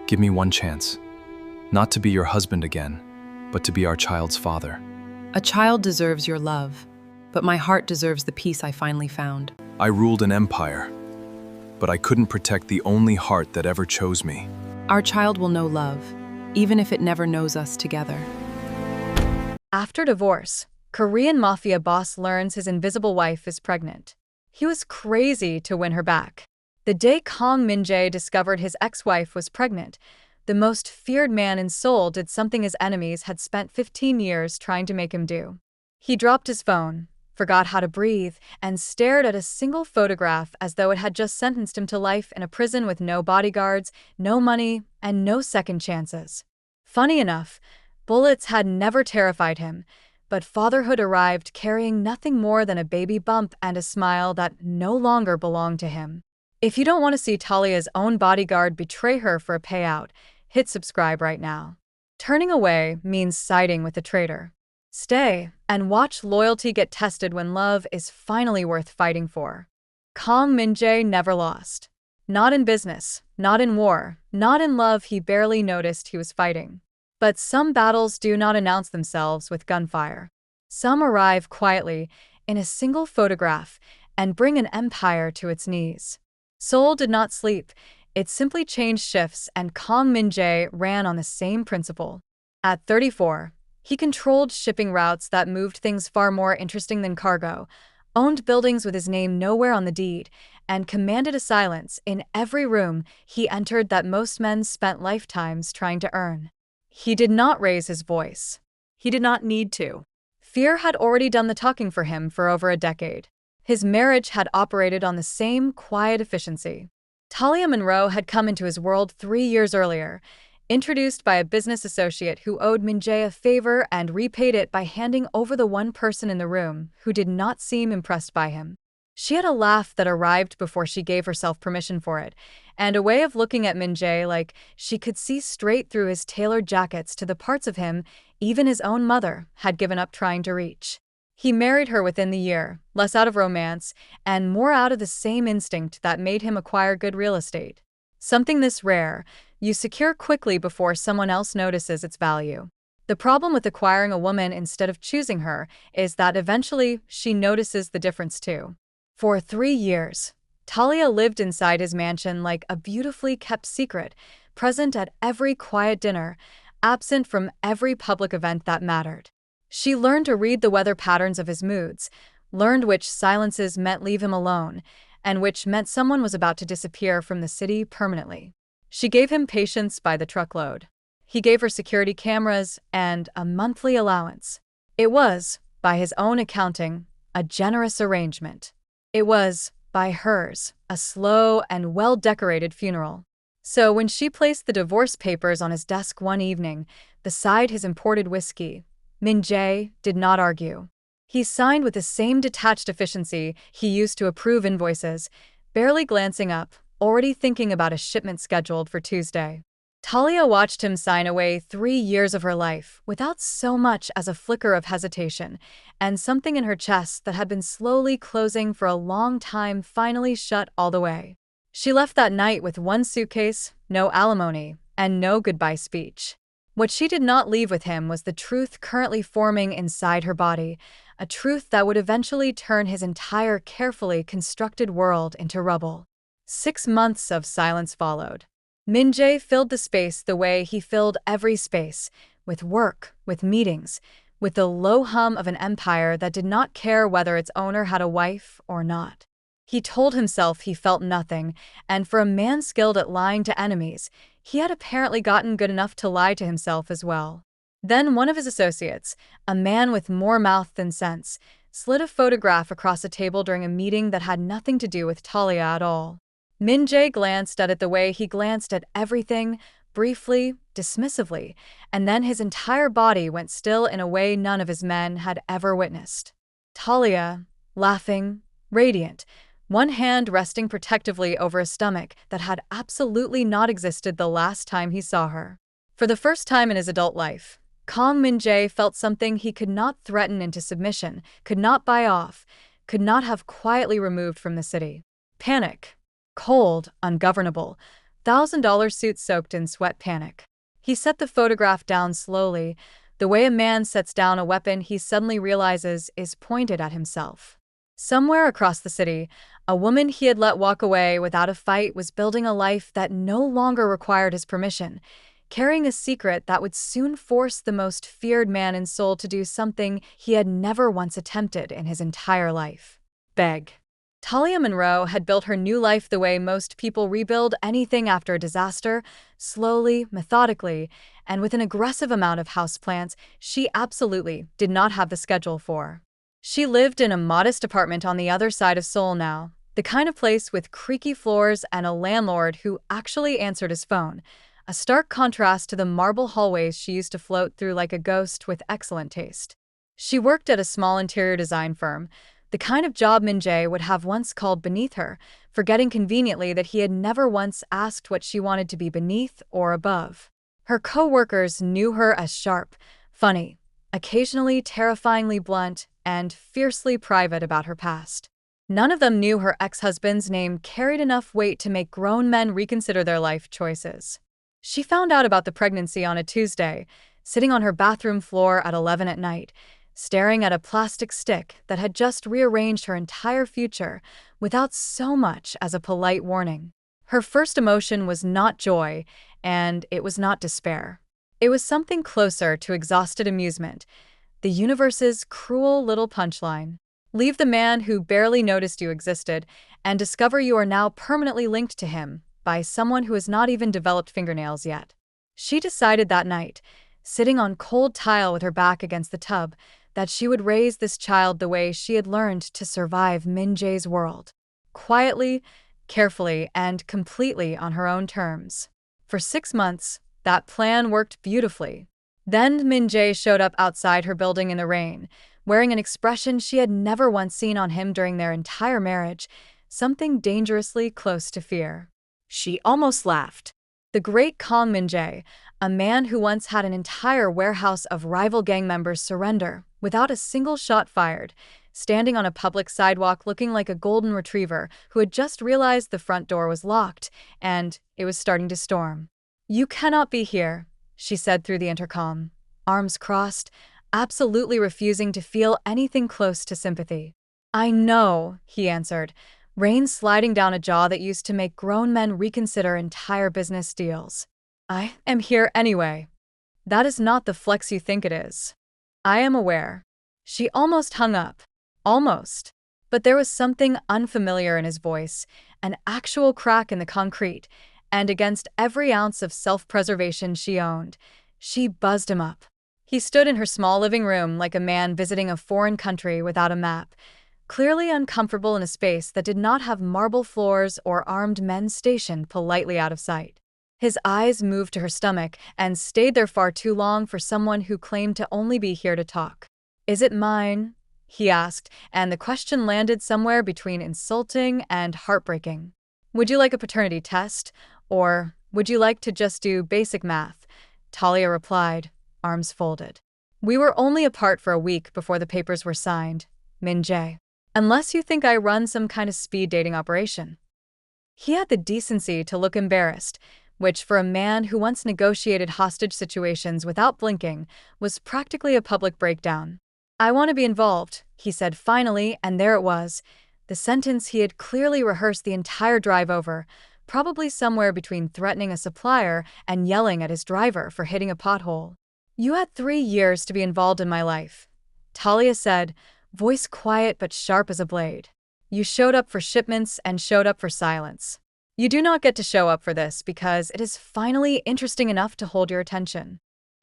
Give me one chance. Not to be your husband again, but to be our child's father. A child deserves your love, but my heart deserves the peace I finally found. I ruled an empire, but I couldn't protect the only heart that ever chose me. Our child will know love, even if it never knows us together. After divorce, Korean Mafia boss learns his invisible wife is pregnant. He was crazy to win her back. The day Kang Min-jae discovered his ex-wife was pregnant, the most feared man in Seoul did something his enemies had spent 15 years trying to make him do. He dropped his phone, forgot how to breathe, and stared at a single photograph as though it had just sentenced him to life in a prison with no bodyguards, no money, and no second chances. Funny enough, bullets had never terrified him, but fatherhood arrived carrying nothing more than a baby bump and a smile that no longer belonged to him. If you don't want to see Talia's own bodyguard betray her for a payout, hit subscribe right now. Turning away means siding with the traitor. Stay and watch loyalty get tested when love is finally worth fighting for. Kang Min-jae never lost. Not in business, not in war, not in love. He barely noticed he was fighting. But some battles do not announce themselves with gunfire. Some arrive quietly, in a single photograph, and bring an empire to its knees. Seoul did not sleep. It simply changed shifts, and Kang Min-jae ran on the same principle. At 34, he controlled shipping routes that moved things far more interesting than cargo, owned buildings with his name nowhere on the deed, and commanded a silence in every room he entered that most men spent lifetimes trying to earn. He did not raise his voice. He did not need to. Fear had already done the talking for him for over a decade. His marriage had operated on the same quiet efficiency. Talia Monroe had come into his world 3 years earlier, introduced by a business associate who owed Min-jae a favor and repaid it by handing over the one person in the room who did not seem impressed by him. She had a laugh that arrived before she gave herself permission for it, and a way of looking at Min-jae like she could see straight through his tailored jackets to the parts of him even his own mother had given up trying to reach. He married her within the year, less out of romance, and more out of the same instinct that made him acquire good real estate. Something this rare, you secure quickly before someone else notices its value. The problem with acquiring a woman instead of choosing her is that eventually she notices the difference too. For 3 years, Talia lived inside his mansion like a beautifully kept secret, present at every quiet dinner, absent from every public event that mattered. She learned to read the weather patterns of his moods, learned which silences meant leave him alone, and which meant someone was about to disappear from the city permanently. She gave him patience by the truckload. He gave her security cameras and a monthly allowance. It was, by his own accounting, a generous arrangement. It was, by hers, a slow and well-decorated funeral. So when she placed the divorce papers on his desk one evening, beside his imported whiskey, Min-jae did not argue. He signed with the same detached efficiency he used to approve invoices, barely glancing up, already thinking about a shipment scheduled for Tuesday. Talia watched him sign away 3 years of her life without so much as a flicker of hesitation, and something in her chest that had been slowly closing for a long time finally shut all the way. She left that night with one suitcase, no alimony, and no goodbye speech. What she did not leave with him was the truth currently forming inside her body, a truth that would eventually turn his entire carefully constructed world into rubble. 6 months of silence followed. Min-jae filled the space the way he filled every space, with work, with meetings, with the low hum of an empire that did not care whether its owner had a wife or not. He told himself he felt nothing, and for a man skilled at lying to enemies, he had apparently gotten good enough to lie to himself as well. Then one of his associates, a man with more mouth than sense, slid a photograph across a table during a meeting that had nothing to do with Talia at all. Min-jae glanced at it the way he glanced at everything, briefly, dismissively, and then his entire body went still in a way none of his men had ever witnessed. Talia, laughing, radiant, one hand resting protectively over a stomach that had absolutely not existed the last time he saw her. For the first time in his adult life, Kang Min-jae felt something he could not threaten into submission, could not buy off, could not have quietly removed from the city. Panic. Cold, ungovernable. $1,000 suit soaked in sweat panic. He set the photograph down slowly, the way a man sets down a weapon he suddenly realizes is pointed at himself. Somewhere across the city, a woman he had let walk away without a fight was building a life that no longer required his permission, carrying a secret that would soon force the most feared man in Seoul to do something he had never once attempted in his entire life: beg. Talia Monroe had built her new life the way most people rebuild anything after a disaster, slowly, methodically, and with an aggressive amount of houseplants she absolutely did not have the schedule for. She lived in a modest apartment on the other side of Seoul now, the kind of place with creaky floors and a landlord who actually answered his phone, a stark contrast to the marble hallways she used to float through like a ghost with excellent taste. She worked at a small interior design firm, the kind of job Min-jae would have once called beneath her, forgetting conveniently that he had never once asked what she wanted to be beneath or above. Her co-workers knew her as sharp, funny, occasionally terrifyingly blunt, and fiercely private about her past. None of them knew her ex-husband's name carried enough weight to make grown men reconsider their life choices. She found out about the pregnancy on a Tuesday, sitting on her bathroom floor at 11 at night, staring at a plastic stick that had just rearranged her entire future without so much as a polite warning. Her first emotion was not joy, and it was not despair. It was something closer to exhausted amusement, the universe's cruel little punchline. Leave the man who barely noticed you existed and discover you are now permanently linked to him by someone who has not even developed fingernails yet. She decided that night, sitting on cold tile with her back against the tub, that she would raise this child the way she had learned to survive Min-jae's world. Quietly, carefully, and completely on her own terms. For 6 months, that plan worked beautifully. Then Min-jae showed up outside her building in the rain, wearing an expression she had never once seen on him during their entire marriage, something dangerously close to fear. She almost laughed. The great Kang Min-jae, a man who once had an entire warehouse of rival gang members surrender without a single shot fired, standing on a public sidewalk looking like a golden retriever who had just realized the front door was locked and it was starting to storm. "You cannot be here," she said through the intercom, arms crossed, absolutely refusing to feel anything close to sympathy. "I know," he answered, rain sliding down a jaw that used to make grown men reconsider entire business deals. "I am here anyway. That is not the flex you think it is. I am aware." She almost hung up. Almost. But there was something unfamiliar in his voice, an actual crack in the concrete, and against every ounce of self-preservation she owned, she buzzed him up. He stood in her small living room like a man visiting a foreign country without a map, clearly uncomfortable in a space that did not have marble floors or armed men stationed politely out of sight. His eyes moved to her stomach and stayed there far too long for someone who claimed to only be here to talk. "Is it mine?" he asked, and the question landed somewhere between insulting and heartbreaking. "Would you like a paternity test? Or would you like to just do basic math?" Talia replied, arms folded. "We were only apart for a week before the papers were signed, Min-jae. Unless you think I run some kind of speed dating operation." He had the decency to look embarrassed, which for a man who once negotiated hostage situations without blinking was practically a public breakdown. "I want to be involved," he said finally, and there it was, the sentence he had clearly rehearsed the entire drive over, probably somewhere between threatening a supplier and yelling at his driver for hitting a pothole. "You had 3 years to be involved in my life," Talia said, voice quiet but sharp as a blade. "You showed up for shipments and showed up for silence. You do not get to show up for this because it is finally interesting enough to hold your attention."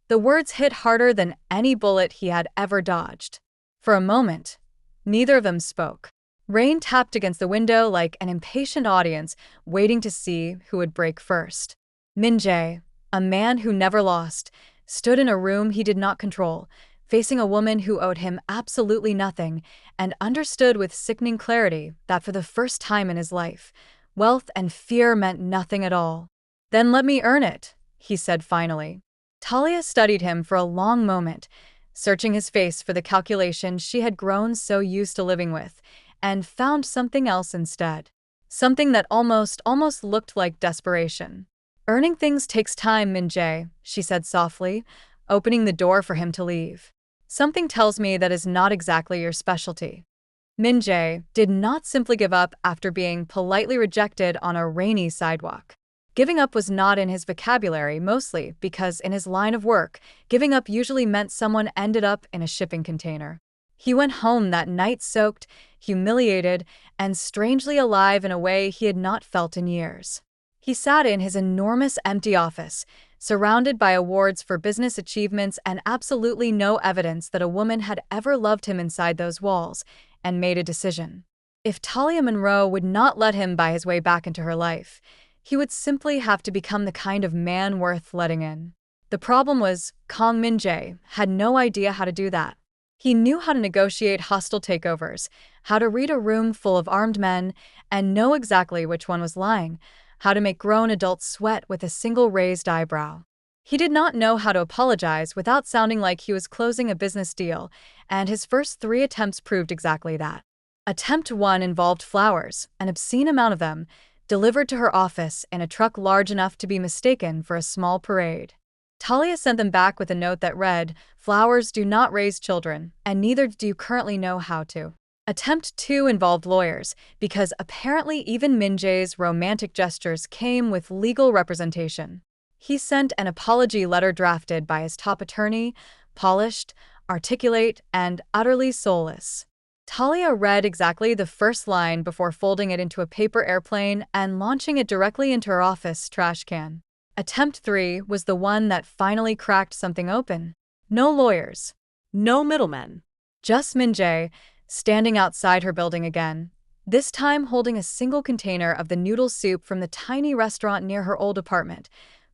The words hit harder than any bullet he had ever dodged. For a moment, neither of them spoke. Rain tapped against the window like an impatient audience waiting to see who would break first. Min-jae, a man who never lost, stood in a room he did not control, facing a woman who owed him absolutely nothing and understood with sickening clarity that for the first time in his life, wealth and fear meant nothing at all. "Then let me earn it," he said finally. Talia studied him for a long moment, searching his face for the calculation she had grown so used to living with, and found something else instead. Something that almost looked like desperation. Earning things takes time, Min-jae, she said softly, opening the door for him to leave. Something tells me that is not exactly your specialty. Min-jae did not simply give up after being politely rejected on a rainy sidewalk. Giving up was not in his vocabulary, mostly because in his line of work, giving up usually meant someone ended up in a shipping container. He went home that night soaked, humiliated, and strangely alive in a way he had not felt in years. He sat in his enormous empty office, surrounded by awards for business achievements and absolutely no evidence that a woman had ever loved him inside those walls, and made a decision. If Talia Monroe would not let him buy his way back into her life, he would simply have to become the kind of man worth letting in. The problem was, Kang Min-jae had no idea how to do that. He knew how to negotiate hostile takeovers, how to read a room full of armed men and know exactly which one was lying, how to make grown adults sweat with a single raised eyebrow. He did not know how to apologize without sounding like he was closing a business deal, and his first 3 attempts proved exactly that. Attempt 1 involved flowers, an obscene amount of them, delivered to her office in a truck large enough to be mistaken for a small parade. Talia sent them back with a note that read, "Flowers do not raise children, and neither do you currently know how to." Attempt 2 involved lawyers, because apparently even Min-jae's romantic gestures came with legal representation. He sent an apology letter drafted by his top attorney, polished, articulate, and utterly soulless. Talia read exactly the first line before folding it into a paper airplane and launching it directly into her office trash can. Attempt 3 was the one that finally cracked something open. No lawyers. No middlemen. Just Min-jae, standing outside her building again, this time holding a single container of the noodle soup from the tiny restaurant near her old apartment,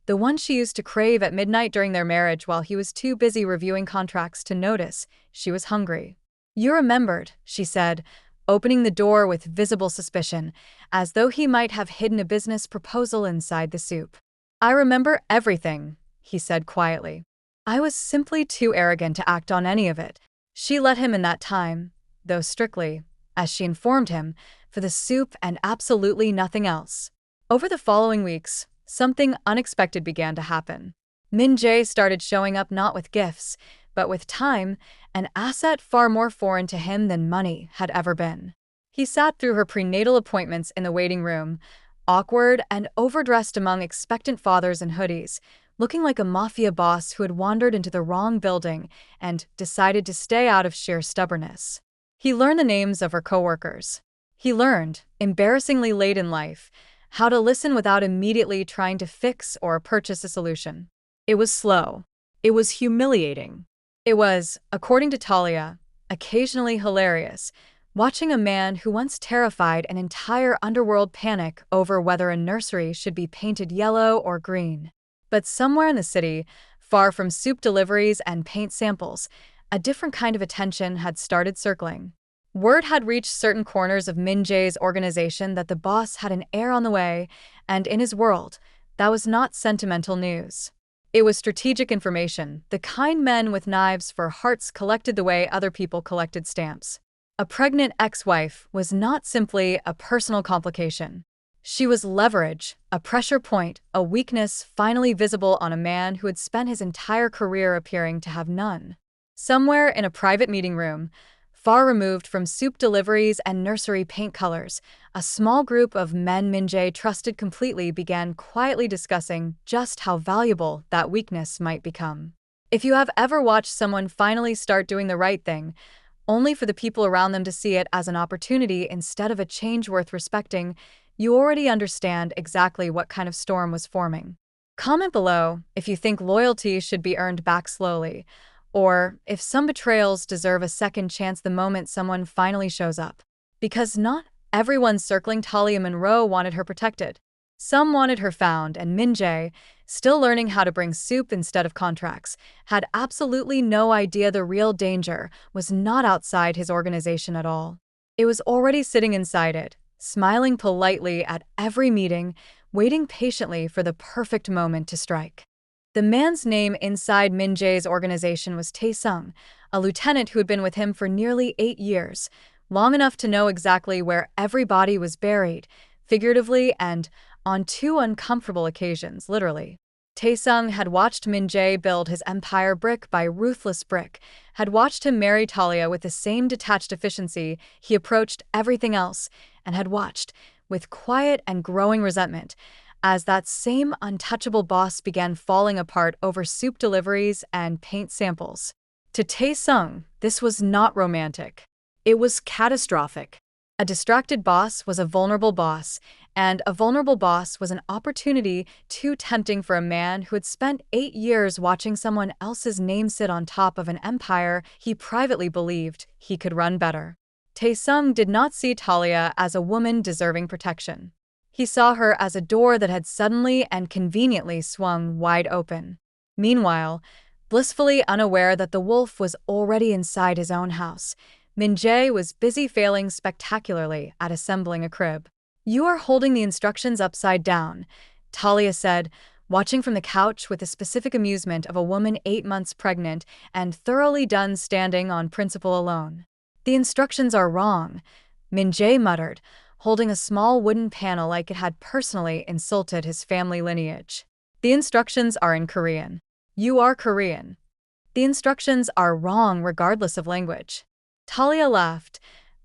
the one she used to crave at midnight during their marriage while he was too busy reviewing contracts to notice she was hungry. "You remembered," she said, opening the door with visible suspicion, as though he might have hidden a business proposal inside the soup. "I remember everything," he said quietly. "I was simply too arrogant to act on any of it." She let him in that time, though strictly, as she informed him, for the soup and absolutely nothing else. Over the following weeks, something unexpected began to happen. Min-jae started showing up not with gifts, but with time, an asset far more foreign to him than money had ever been. He sat through her prenatal appointments in the waiting room, awkward and overdressed among expectant fathers in hoodies, looking like a mafia boss who had wandered into the wrong building and decided to stay out of sheer stubbornness. He learned the names of her coworkers. He learned, embarrassingly late in life, how to listen without immediately trying to fix or purchase a solution. It was slow. It was humiliating. It was, according to Talia, occasionally hilarious, watching a man who once terrified an entire underworld panic over whether a nursery should be painted yellow or green. But somewhere in the city, far from soup deliveries and paint samples, a different kind of attention had started circling. Word had reached certain corners of Min-jae's organization that the boss had an heir on the way, and in his world, that was not sentimental news. It was strategic information, the kind men with knives for hearts collected the way other people collected stamps. A pregnant ex-wife was not simply a personal complication. She was leverage, a pressure point, a weakness finally visible on a man who had spent his entire career appearing to have none. Somewhere in a private meeting room, far removed from soup deliveries and nursery paint colors, a small group of men Min-jae trusted completely began quietly discussing just how valuable that weakness might become. If you have ever watched someone finally start doing the right thing, only for the people around them to see it as an opportunity instead of a change worth respecting, you already understand exactly what kind of storm was forming. Comment below if you think loyalty should be earned back slowly, or if some betrayals deserve a second chance the moment someone finally shows up. Because not everyone circling Talia Monroe wanted her protected. Some wanted her found, and Min-jae, still learning how to bring soup instead of contracts, had absolutely no idea the real danger was not outside his organization at all. It was already sitting inside it, smiling politely at every meeting, waiting patiently for the perfect moment to strike. The man's name inside Min-jae's organization was Tae-sung, a lieutenant who had been with him for nearly 8 years, long enough to know exactly where every body was buried, figuratively and on two uncomfortable occasions, literally. Taesung had watched Min-jae build his empire brick by ruthless brick, had watched him marry Talia with the same detached efficiency he approached everything else, and had watched, with quiet and growing resentment, as that same untouchable boss began falling apart over soup deliveries and paint samples. To Taesung, this was not romantic. It was catastrophic. A distracted boss was a vulnerable boss, and a vulnerable boss was an opportunity too tempting for a man who had spent 8 years watching someone else's name sit on top of an empire he privately believed he could run better. Taesung did not see Talia as a woman deserving protection. He saw her as a door that had suddenly and conveniently swung wide open. Meanwhile, blissfully unaware that the wolf was already inside his own house, Min-jae was busy failing spectacularly at assembling a crib. "You are holding the instructions upside down," Talia said, watching from the couch with the specific amusement of a woman 8 months pregnant and thoroughly done standing on principle alone. "The instructions are wrong," Min-jae muttered, holding a small wooden panel like it had personally insulted his family lineage. "The instructions are in Korean. You are Korean. The instructions are wrong regardless of language." Talia laughed,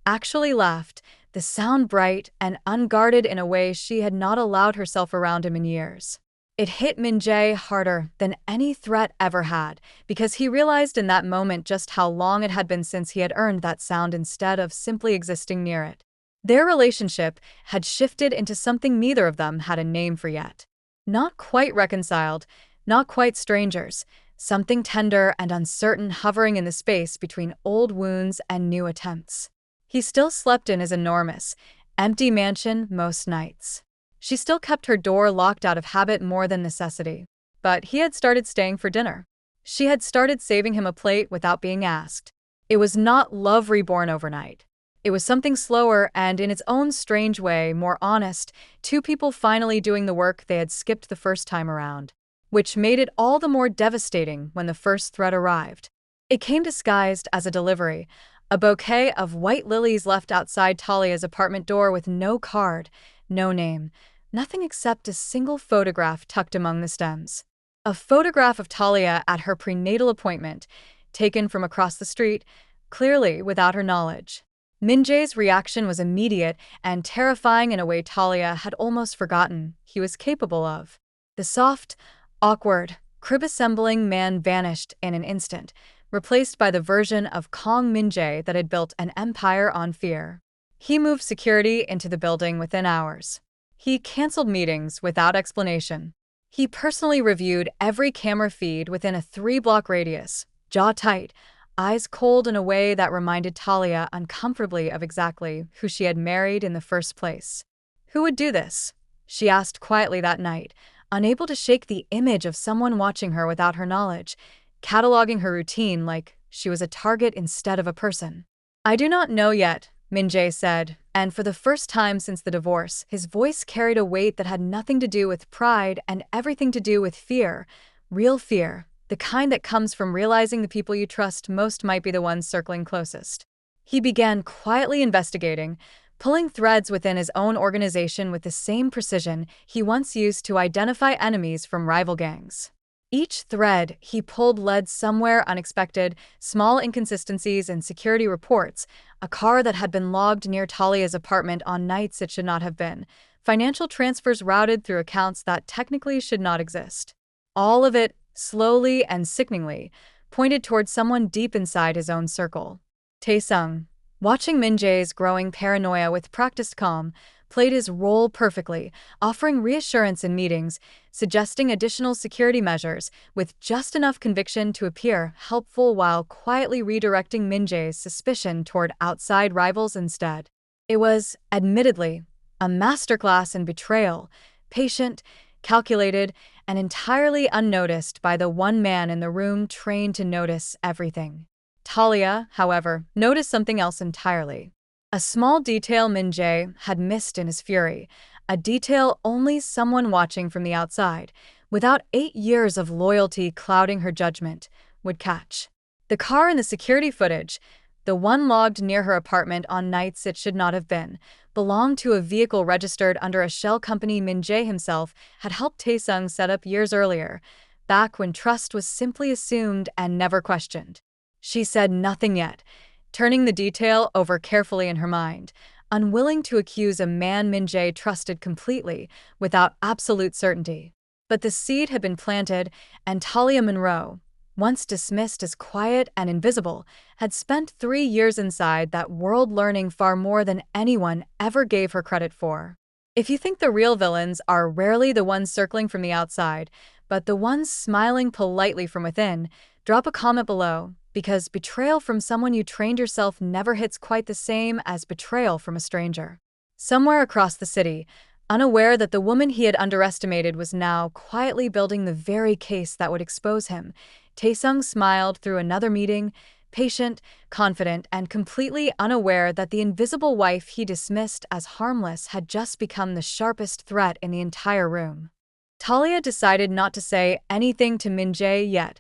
actually laughed, the sound bright and unguarded in a way she had not allowed herself around him in years. It hit Min-jae harder than any threat ever had, because he realized in that moment just how long it had been since he had earned that sound instead of simply existing near it. Their relationship had shifted into something neither of them had a name for yet. Not quite reconciled, not quite strangers, something tender and uncertain hovering in the space between old wounds and new attempts. He still slept in his enormous, empty mansion most nights. She still kept her door locked out of habit more than necessity. But he had started staying for dinner. She had started saving him a plate without being asked. It was not love reborn overnight. It was something slower and, in its own strange way, more honest, two people finally doing the work they had skipped the first time around. Which made it all the more devastating when the first threat arrived. It came disguised as a delivery, a bouquet of white lilies left outside Talia's apartment door with no card, no name, nothing except a single photograph tucked among the stems. A photograph of Talia at her prenatal appointment, taken from across the street, clearly without her knowledge. Min-jae's reaction was immediate and terrifying in a way Talia had almost forgotten he was capable of. The soft, awkward, crib-assembling man vanished in an instant, replaced by the version of Kang Min-jae that had built an empire on fear. He moved security into the building within hours. He canceled meetings without explanation. He personally reviewed every camera feed within a 3-block radius, jaw tight, eyes cold in a way that reminded Talia uncomfortably of exactly who she had married in the first place. Who would do this? She asked quietly that night, unable to shake the image of someone watching her without her knowledge, cataloging her routine like she was a target instead of a person. "I do not know yet," Min-jae said, and for the first time since the divorce, his voice carried a weight that had nothing to do with pride and everything to do with fear, real fear, the kind that comes from realizing the people you trust most might be the ones circling closest. He began quietly investigating, pulling threads within his own organization with the same precision he once used to identify enemies from rival gangs. Each thread he pulled led somewhere unexpected, small inconsistencies in security reports, a car that had been logged near Talia's apartment on nights it should not have been, financial transfers routed through accounts that technically should not exist. All of it, slowly and sickeningly, pointed toward someone deep inside his own circle. Taesung, watching Min-jae's growing paranoia with practiced calm, played his role perfectly, offering reassurance in meetings, suggesting additional security measures, with just enough conviction to appear helpful while quietly redirecting Min-jae's suspicion toward outside rivals instead. It was, admittedly, a masterclass in betrayal, patient, calculated, and entirely unnoticed by the one man in the room trained to notice everything. Talia, however, noticed something else entirely. A small detail Min-jae had missed in his fury, a detail only someone watching from the outside, without 8 years of loyalty clouding her judgment, would catch. The car in the security footage, the one logged near her apartment on nights it should not have been, belonged to a vehicle registered under a shell company Min-jae himself had helped Taesung set up years earlier, back when trust was simply assumed and never questioned. She said nothing yet, turning the detail over carefully in her mind, unwilling to accuse a man Min-jae trusted completely without absolute certainty. But the seed had been planted, and Talia Monroe, once dismissed as quiet and invisible, had spent 3 years inside that world learning far more than anyone ever gave her credit for. If you think the real villains are rarely the ones circling from the outside, but the ones smiling politely from within, drop a comment below, because betrayal from someone you trained yourself never hits quite the same as betrayal from a stranger. Somewhere across the city, unaware that the woman he had underestimated was now quietly building the very case that would expose him, Taesung smiled through another meeting, patient, confident, and completely unaware that the invisible wife he dismissed as harmless had just become the sharpest threat in the entire room. Talia decided not to say anything to Min-jae yet,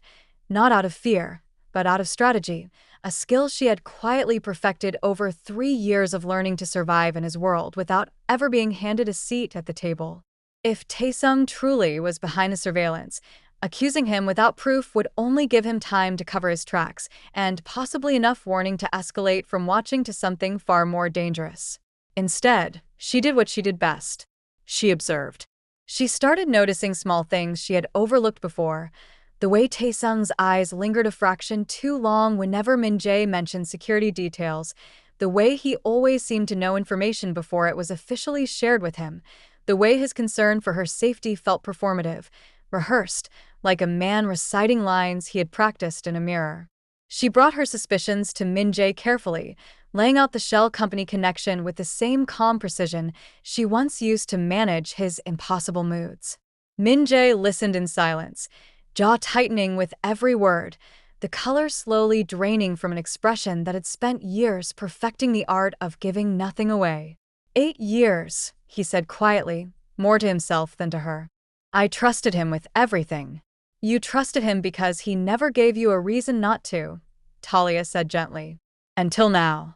not out of fear, but out of strategy, a skill she had quietly perfected over 3 years of learning to survive in his world without ever being handed a seat at the table. If Taesung truly was behind the surveillance, accusing him without proof would only give him time to cover his tracks, and possibly enough warning to escalate from watching to something far more dangerous. Instead, she did what she did best. She observed. She started noticing small things she had overlooked before, the way Taesung's eyes lingered a fraction too long whenever Min-jae mentioned security details, the way he always seemed to know information before it was officially shared with him, the way his concern for her safety felt performative, rehearsed, like a man reciting lines he had practiced in a mirror. She brought her suspicions to Min-jae carefully, laying out the shell company connection with the same calm precision she once used to manage his impossible moods. Min-jae listened in silence, jaw tightening with every word, the color slowly draining from an expression that had spent years perfecting the art of giving nothing away. 8 years, he said quietly, more to himself than to her. I trusted him with everything. You trusted him because he never gave you a reason not to, Talia said gently. Until now.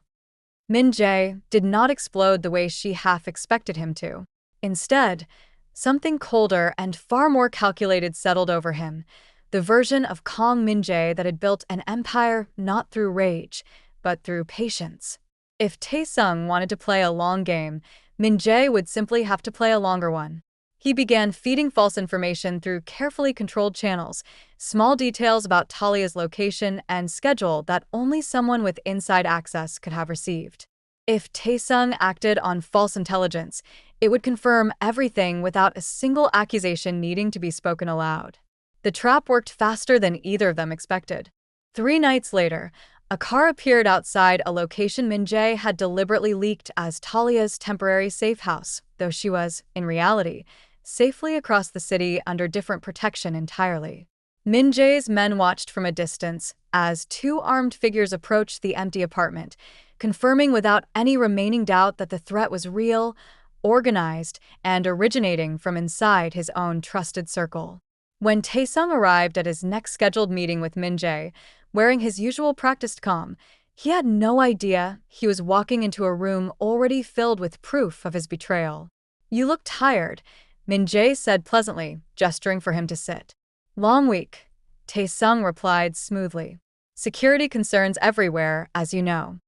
Min-jae did not explode the way she half expected him to. Instead, something colder and far more calculated settled over him, the version of calm Min-jae that had built an empire not through rage, but through patience. If Taesung wanted to play a long game, Min-jae would simply have to play a longer one. He began feeding false information through carefully controlled channels, small details about Talia's location and schedule that only someone with inside access could have received. If Taesung acted on false intelligence, it would confirm everything without a single accusation needing to be spoken aloud. The trap worked faster than either of them expected. 3 nights later, a car appeared outside a location Min-jae had deliberately leaked as Talia's temporary safe house, though she was, in reality, safely across the city under different protection entirely. Min-jae's men watched from a distance as 2 armed figures approached the empty apartment, confirming without any remaining doubt that the threat was real, organized, and originating from inside his own trusted circle. When Taesung arrived at his next scheduled meeting with Min-jae, wearing his usual practiced calm, he had no idea he was walking into a room already filled with proof of his betrayal. You look tired, Min-jae said pleasantly, gesturing for him to sit. Long week, Taesung replied smoothly. Security concerns everywhere, as you know.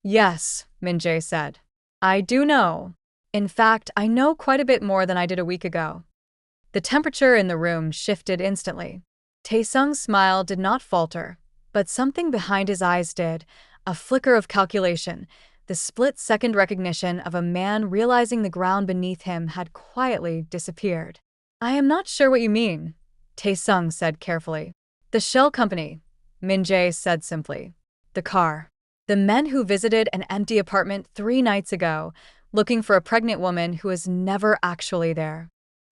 Yes, Min-jae said. I do know. In fact, I know quite a bit more than I did a week ago. The temperature in the room shifted instantly. Taesung's smile did not falter, but something behind his eyes did, a flicker of calculation, the split-second recognition of a man realizing the ground beneath him had quietly disappeared. I am not sure what you mean, Taesung said carefully. The shell company, Min-jae said simply. The car. The men who visited an empty apartment 3 nights ago, looking for a pregnant woman who was never actually there.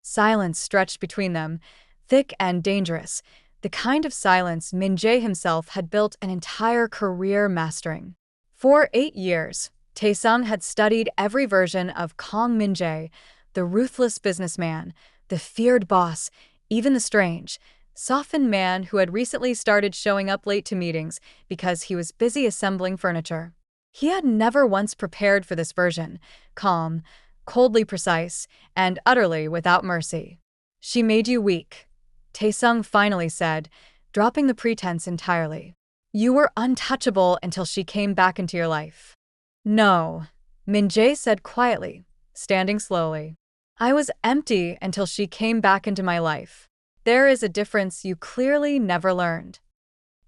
Silence stretched between them, thick and dangerous, the kind of silence Min-jae himself had built an entire career mastering. For 8 years, Taesung had studied every version of Kong Min-jae, the ruthless businessman, the feared boss, even the strange, softened man who had recently started showing up late to meetings because he was busy assembling furniture. He had never once prepared for this version, calm, coldly precise, and utterly without mercy. "She made you weak," Taesung finally said, dropping the pretense entirely. "You were untouchable until she came back into your life." "No," Min-jae said quietly, standing slowly. "I was empty until she came back into my life. There is a difference you clearly never learned.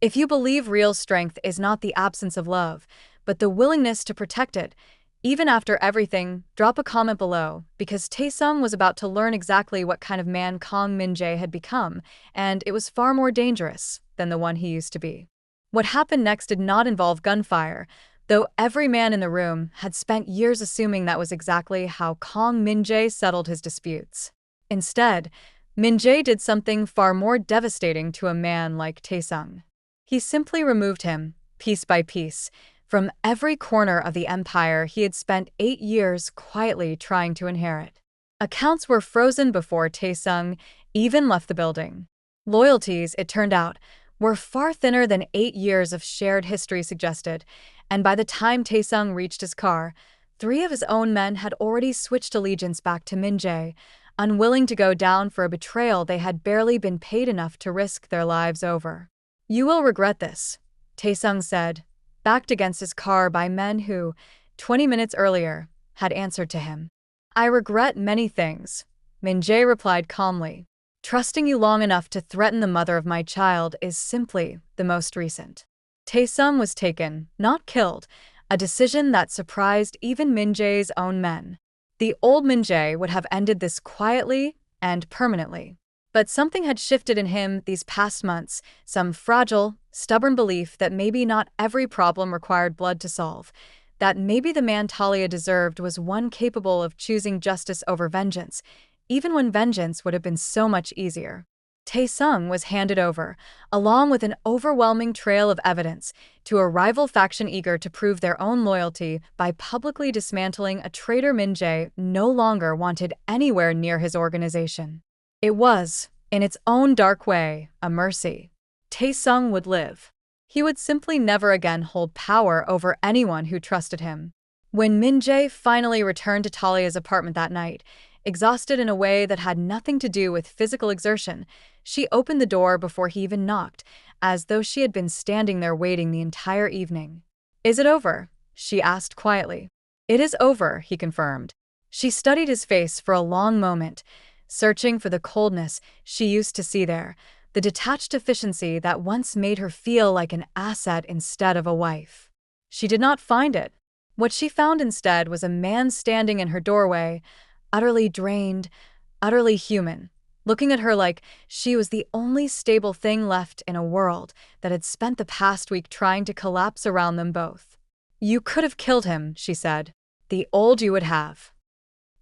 If you believe real strength is not the absence of love, but the willingness to protect it, even after everything, drop a comment below, because Taesung was about to learn exactly what kind of man Kang Min-jae had become, and it was far more dangerous than the one he used to be. What happened next did not involve gunfire, though every man in the room had spent years assuming that was exactly how Kang Min-jae settled his disputes. Instead, Min-jae did something far more devastating to a man like Taesung. He simply removed him, piece by piece, from every corner of the empire he had spent 8 years quietly trying to inherit. Accounts were frozen before Taesung even left the building. Loyalties, it turned out, were far thinner than 8 years of shared history suggested, and by the time Taesung reached his car, 3 of his own men had already switched allegiance back to Min-jae, unwilling to go down for a betrayal they had barely been paid enough to risk their lives over. "You will regret this," Taesung said, backed against his car by men who, 20 minutes earlier, had answered to him. "I regret many things," Min-jae replied calmly. "Trusting you long enough to threaten the mother of my child is simply the most recent." Taesung was taken, not killed, a decision that surprised even Min-jae's own men. The old Min-jae would have ended this quietly and permanently. But something had shifted in him these past months, some fragile, stubborn belief that maybe not every problem required blood to solve, that maybe the man Talia deserved was one capable of choosing justice over vengeance, even when vengeance would have been so much easier. Taesung was handed over, along with an overwhelming trail of evidence, to a rival faction eager to prove their own loyalty by publicly dismantling a traitor Min-jae no longer wanted anywhere near his organization. It was, in its own dark way, a mercy. Taesung would live. He would simply never again hold power over anyone who trusted him. When Min-jae finally returned to Talia's apartment that night, exhausted in a way that had nothing to do with physical exertion, she opened the door before he even knocked, as though she had been standing there waiting the entire evening. "Is it over?" she asked quietly. "It is over," he confirmed. She studied his face for a long moment, searching for the coldness she used to see there, the detached efficiency that once made her feel like an asset instead of a wife. She did not find it. What she found instead was a man standing in her doorway, utterly drained, utterly human, looking at her like she was the only stable thing left in a world that had spent the past week trying to collapse around them both. "You could have killed him," she said. "The old you would have."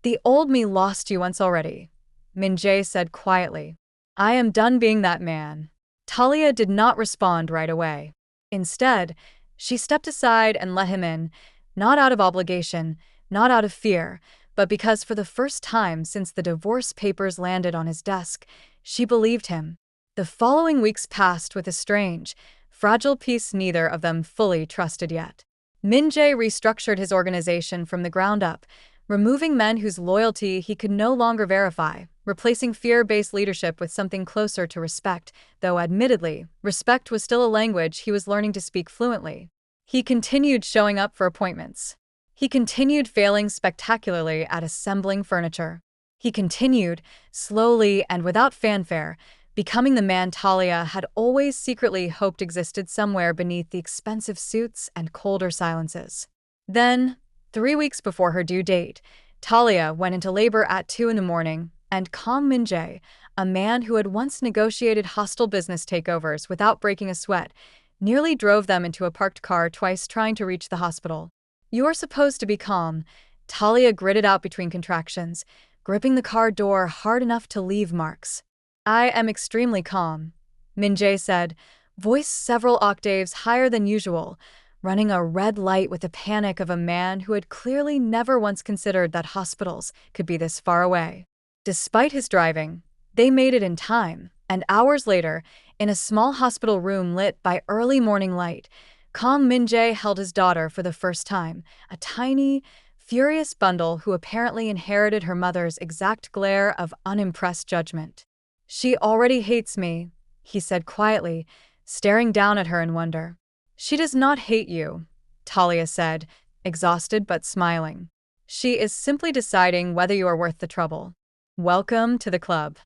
"The old me lost you once already," Min-jae said quietly. "I am done being that man." Talia did not respond right away. Instead, she stepped aside and let him in, not out of obligation, not out of fear, but because for the first time since the divorce papers landed on his desk, she believed him. The following weeks passed with a strange, fragile peace neither of them fully trusted yet. Min-jae restructured his organization from the ground up, removing men whose loyalty he could no longer verify, replacing fear-based leadership with something closer to respect, though admittedly, respect was still a language he was learning to speak fluently. He continued showing up for appointments. He continued failing spectacularly at assembling furniture. He continued, slowly and without fanfare, becoming the man Talia had always secretly hoped existed somewhere beneath the expensive suits and colder silences. Then, 3 weeks before her due date, Talia went into labor at 2 in the morning, and Kang Min-jae, a man who had once negotiated hostile business takeovers without breaking a sweat, nearly drove them into a parked car twice trying to reach the hospital. "You are supposed to be calm," Talia gritted out between contractions, gripping the car door hard enough to leave marks. "I am extremely calm," Min-jae said, voice several octaves higher than usual, running a red light with the panic of a man who had clearly never once considered that hospitals could be this far away. Despite his driving, they made it in time, and hours later, in a small hospital room lit by early morning light, Kang Min-jae held his daughter for the first time, a tiny, furious bundle who apparently inherited her mother's exact glare of unimpressed judgment. "She already hates me," he said quietly, staring down at her in wonder. "She does not hate you," Talia said, exhausted but smiling. "She is simply deciding whether you are worth the trouble. Welcome to the club."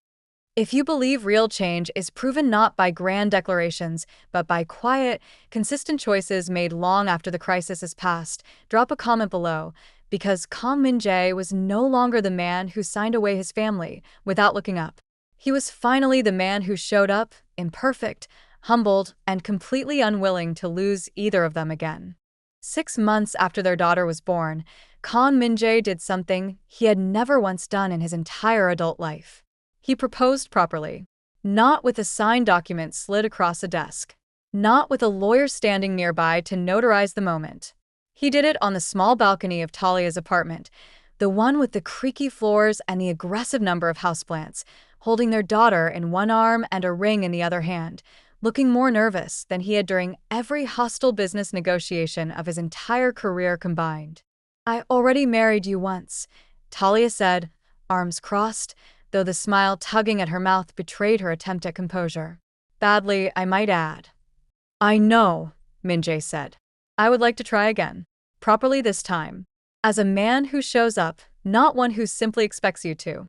If you believe real change is proven not by grand declarations, but by quiet, consistent choices made long after the crisis has passed, drop a comment below, because Kang Min-jae was no longer the man who signed away his family without looking up. He was finally the man who showed up, imperfect, humbled, and completely unwilling to lose either of them again. 6 months after their daughter was born, Kang Min-jae did something he had never once done in his entire adult life. He proposed properly. Not with a signed document slid across a desk. Not with a lawyer standing nearby to notarize the moment. He did it on the small balcony of Talia's apartment, the one with the creaky floors and the aggressive number of houseplants, holding their daughter in one arm and a ring in the other hand, looking more nervous than he had during every hostile business negotiation of his entire career combined. "I already married you once," Talia said, arms crossed, though the smile tugging at her mouth betrayed her attempt at composure. "Badly, I might add." "I know," Min-jae said. "I would like to try again. Properly this time. As a man who shows up, not one who simply expects you to."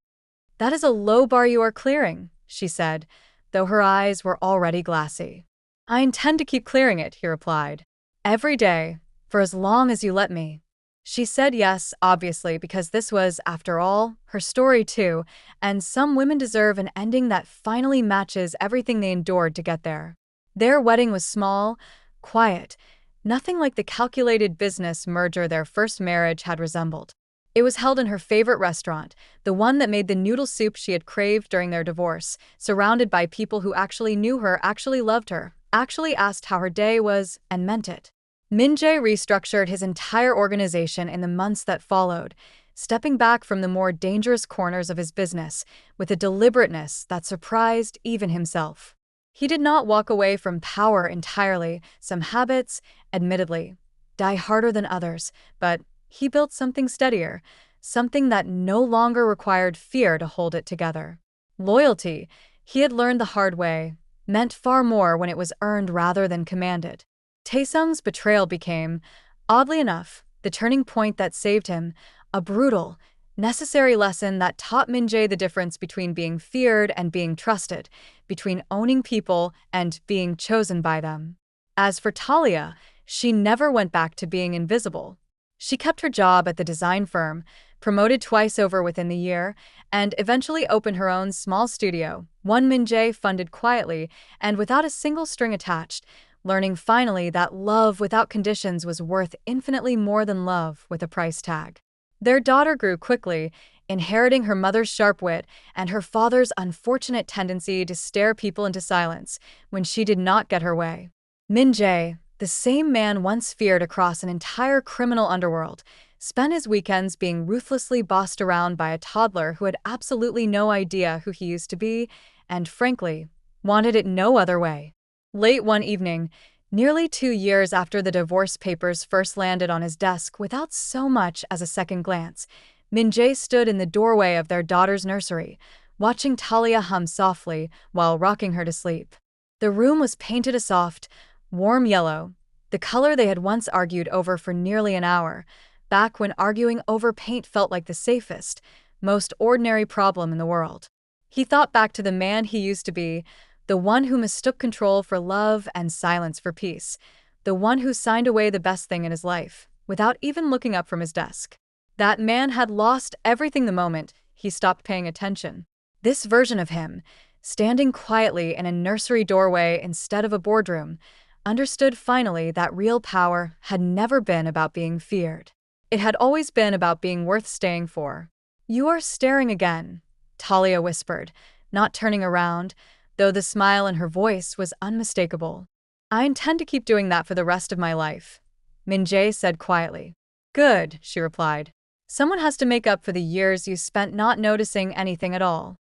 "That is a low bar you are clearing," she said, though her eyes were already glassy. "I intend to keep clearing it," he replied. "Every day, for as long as you let me." She said yes, obviously, because this was, after all, her story too, and some women deserve an ending that finally matches everything they endured to get there. Their wedding was small, quiet, nothing like the calculated business merger their first marriage had resembled. It was held in her favorite restaurant, the one that made the noodle soup she had craved during their divorce, surrounded by people who actually knew her, actually loved her, actually asked how her day was, and meant it. Min-jae restructured his entire organization in the months that followed, stepping back from the more dangerous corners of his business with a deliberateness that surprised even himself. He did not walk away from power entirely. Some habits, admittedly, die harder than others, but he built something steadier, something that no longer required fear to hold it together. Loyalty, he had learned the hard way, meant far more when it was earned rather than commanded. Taesung's betrayal became, oddly enough, the turning point that saved him, a brutal, necessary lesson that taught Min-jae the difference between being feared and being trusted, between owning people and being chosen by them. As for Talia, she never went back to being invisible. She kept her job at the design firm, promoted twice over within the year, and eventually opened her own small studio, one Min-jae funded quietly and without a single string attached, learning finally that love without conditions was worth infinitely more than love with a price tag. Their daughter grew quickly, inheriting her mother's sharp wit and her father's unfortunate tendency to stare people into silence when she did not get her way. Min-jae, the same man once feared across an entire criminal underworld, spent his weekends being ruthlessly bossed around by a toddler who had absolutely no idea who he used to be and, frankly, wanted it no other way. Late one evening, nearly 2 years after the divorce papers first landed on his desk without so much as a second glance, Min-jae stood in the doorway of their daughter's nursery, watching Talia hum softly while rocking her to sleep. The room was painted a soft, warm yellow, the color they had once argued over for nearly an hour, back when arguing over paint felt like the safest, most ordinary problem in the world. He thought back to the man he used to be, the one who mistook control for love and silence for peace, the one who signed away the best thing in his life, without even looking up from his desk. That man had lost everything the moment he stopped paying attention. This version of him, standing quietly in a nursery doorway instead of a boardroom, understood finally that real power had never been about being feared. It had always been about being worth staying for. "You are staring again," Talia whispered, not turning around, though the smile in her voice was unmistakable. "I intend to keep doing that for the rest of my life," Min-jae said quietly. "Good," she replied. "Someone has to make up for the years you spent not noticing anything at all."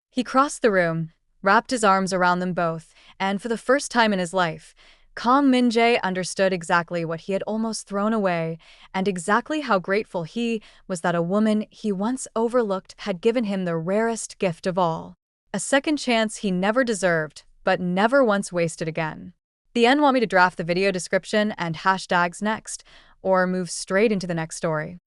He crossed the room, wrapped his arms around them both, and for the first time in his life, Kang Min-jae understood exactly what he had almost thrown away, and exactly how grateful he was that a woman he once overlooked had given him the rarest gift of all. A second chance he never deserved, but never once wasted again. The end. Want me to draft the video description and hashtags next, or move straight into the next story?